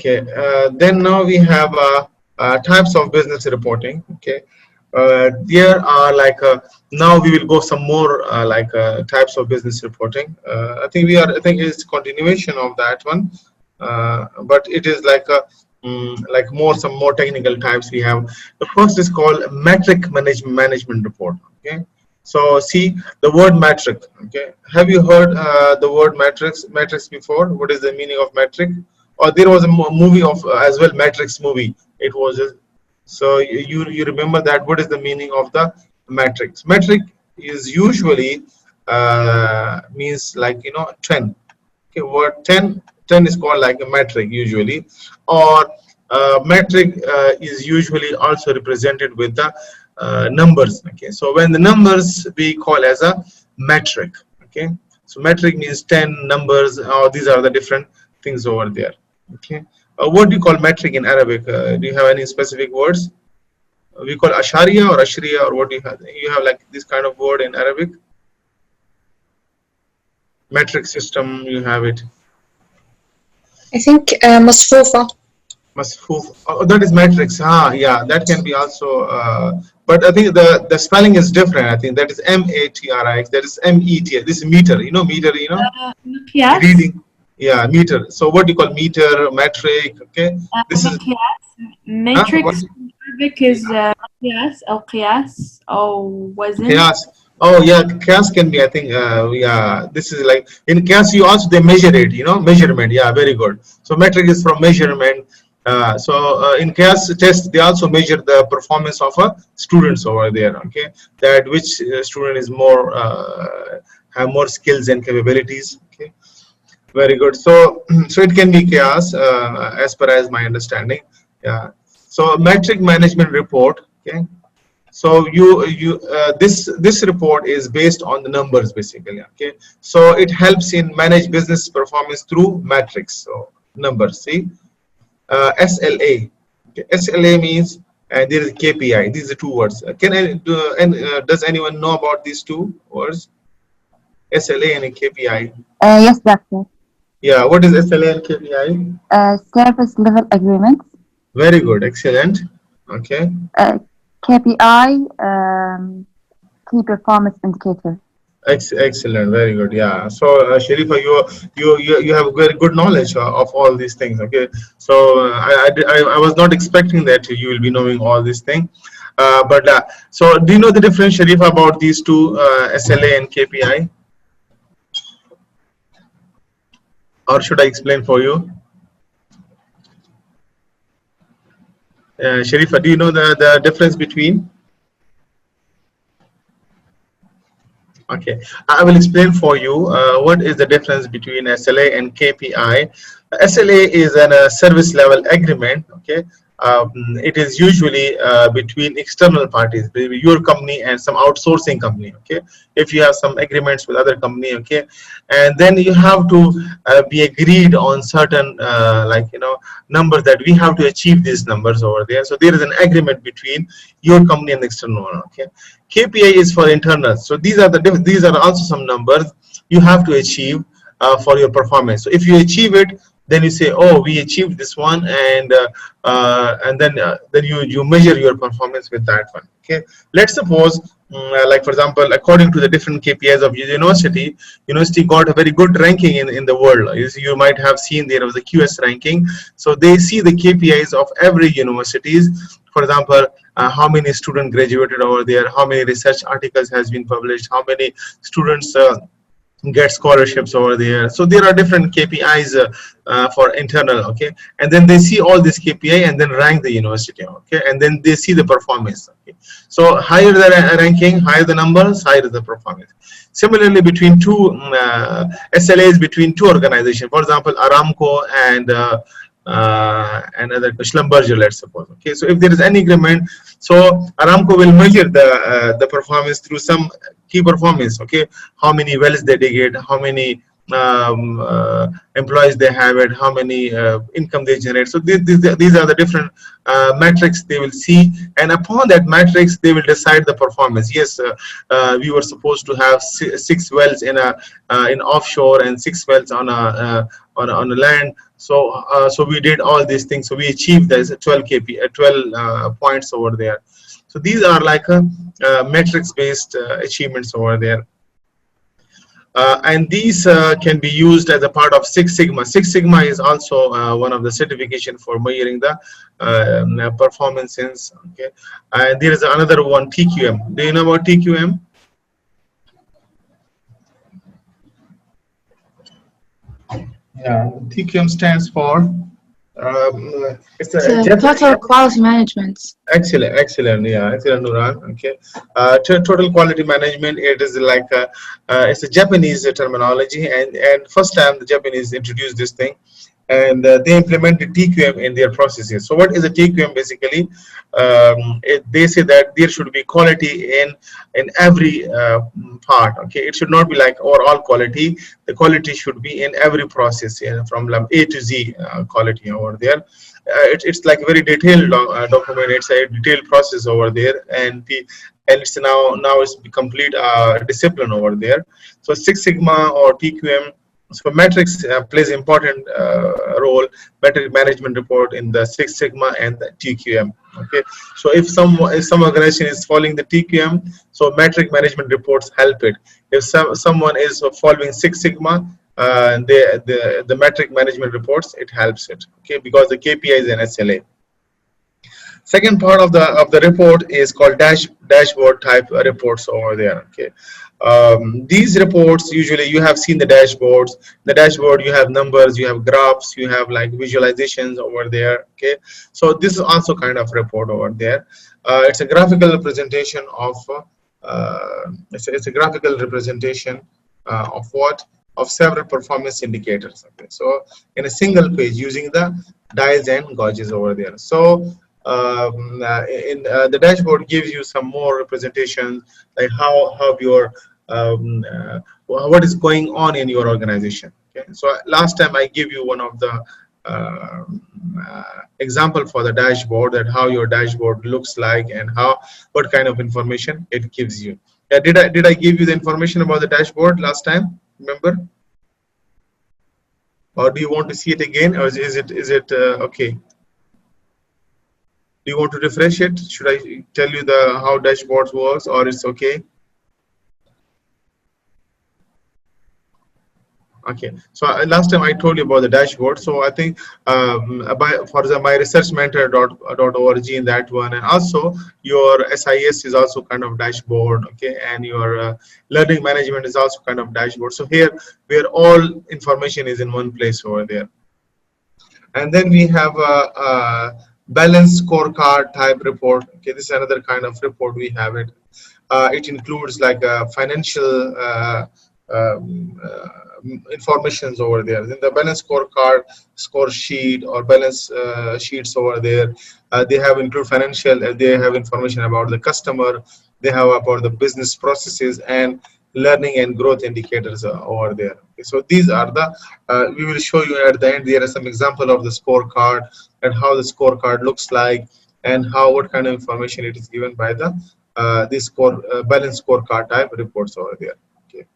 Okay, then now we have types of business reporting. Okay, there are like now we will go some more like types of business reporting. I think it's continuation of that one, but it is like a like more some more technical types we have. The first is called metric management report. Okay, so see the word metric. Okay, have you heard the word matrix before? What is the meaning of metric? Or there was a movie of as well, Matrix movie. It was so you remember that. What is the meaning of the matrix? Metric is usually means like 10. Okay, word 10 is called like a metric usually, or metric is usually also represented with the numbers. Okay, so when the numbers we call as a metric. Okay, so metric means 10 numbers, or these are the different things over there. Okay, what do you call metric in Arabic? Do you have any specific words? We call asharia or ashriya, or what do you have? You have like this kind of word in Arabic? Metric system, you have it. I think مصفوفة. Masfoof. Oh, that is matrix. Ah, yeah, that can be also. But I think the spelling is different. I think that is matrix. That is met. This is meter. You know meter. Yes. Reading. Yeah, meter. So what do you call meter, metric? Okay, this is matrix. Arabic is قياس أو قياس أو وزن. Qiyas. Oh yeah, qiyas can be. I think yeah. This is like in qiyas you also they measure it. Measurement. Yeah, very good. So metric is from measurement. In qiyas test they also measure the performance of students over there. Okay, that which student is more have more skills and capabilities. Okay. Very good. So, so it can be chaos as per as my understanding. Yeah. So metric management report. Okay. So this report is based on the numbers basically. Okay. So it helps in manage business performance through metrics. So numbers. See, SLA. Okay. SLA means there is KPI. These are two words. Does anyone know about these two words? SLA and KPI. Yes, doctor. Yeah, what is SLA and KPI? Service level agreements. Very good, excellent. Okay. KPI, key performance indicator. Excellent, very good. Yeah. So, Sharifa, you have very good knowledge of all these things. Okay. So I was not expecting that you will be knowing all these things. So do you know the difference, Sharifa, about these two SLA and KPI? Or should I explain for you? Sharifa, do you know the difference between? Okay, I will explain for you what is the difference between SLA and KPI. SLA is a service level agreement. Okay, it is usually between external parties, maybe your company and some outsourcing company. Okay, if you have some agreements with other company, okay, and then you have to be agreed on certain numbers that we have to achieve these numbers over there. So there is an agreement between your company and the external one. Okay, KPI is for internal. So these are also some numbers you have to achieve for your performance. So if you achieve it, then you say, oh, we achieved this one, and then you measure your performance with that one. Okay, let's suppose like for example, according to the different KPIs of university got a very good ranking in the world. You might have seen there was a QS ranking. So they see the KPIs of every universities. For example, how many students graduated over there, how many research articles has been published, how many students get scholarships over there. So there are different KPIs for internal. Okay, and then they see all this KPI and then rank the university. Okay, and then they see the performance. Okay, so higher the ranking, higher the numbers, higher the performance. Similarly, between two SLAs between two organizations, for example, Aramco and other Schlumberger, let's suppose. Okay, so if there is any agreement, so Aramco will measure the performance through some key performance. Okay, how many wells they dig, how many employees they have it, how many income they generate. So these are the different metrics they will see, and upon that matrix they will decide the performance. Yes, we were supposed to have six wells in offshore and six wells on a land. So we did all these things. So we achieved this 12 points over there. So these are like metrics based achievements over there. And these can be used as a part of Six Sigma. Six Sigma is also one of the certification for measuring the performances. Okay, and there is another one, TQM. Do you know about TQM? Yeah, TQM stands for it's a Total quality management. excellent, yeah, excellent, Nuran. Okay, total quality management. It is like it's a Japanese terminology, and first time the Japanese introduced this thing, and they implemented TQM in their processes. So what is a TQM basically? They say that there should be quality in every part. Okay, it should not be like overall quality. The quality should be in every process, from A to Z quality over there. It's like a very detailed document. It's a detailed process over there, and it's now it's complete discipline over there. So Six Sigma or TQM. So metrics plays important role, metric management report in the Six Sigma and the TQM. Okay, so if some organization is following the TQM, so metric management reports help it. If someone is following Six Sigma, the metric management reports, it helps it. Okay, because the KPI is an SLA. Second part of the report is called dashboard type reports over there. Okay, these reports, usually you have seen the dashboards. The dashboard, you have numbers, you have graphs, you have like visualizations over there. Okay, so this is also kind of report over there. It's a graphical representation of it's a graphical representation of what, of several performance indicators. Okay, so in a single page using the dials and gauges over there. So the dashboard gives you some more representation, like how your what is going on in your organization. Okay, so last time I gave you one of the example for the dashboard, that how your dashboard looks like and what kind of information it gives you. Yeah, did I give you the information about the dashboard last time? Remember? Or do you want to see it again, or is it okay? Do you want to refresh it? Should I tell you how dashboards works, or it's okay? Okay, so last time I told you about the dashboard. So I think for my researchmentor.org in that one, and also your SIS is also kind of dashboard. Okay, and your learning management is also kind of dashboard. So here where all information is in one place over there. And then we have a balanced scorecard type report. Okay, this is another kind of report we have it. It includes like a financial informations over there. In the balance scorecard, score sheet or balance sheets over there, they have include financial. They have information about the customer. They have about the business processes and learning and growth indicators over there. Okay, so these are the we will show you at the end. There are some example of the scorecard and how the scorecard looks like, and what kind of information it is given by the this balance scorecard type reports over there. Okay.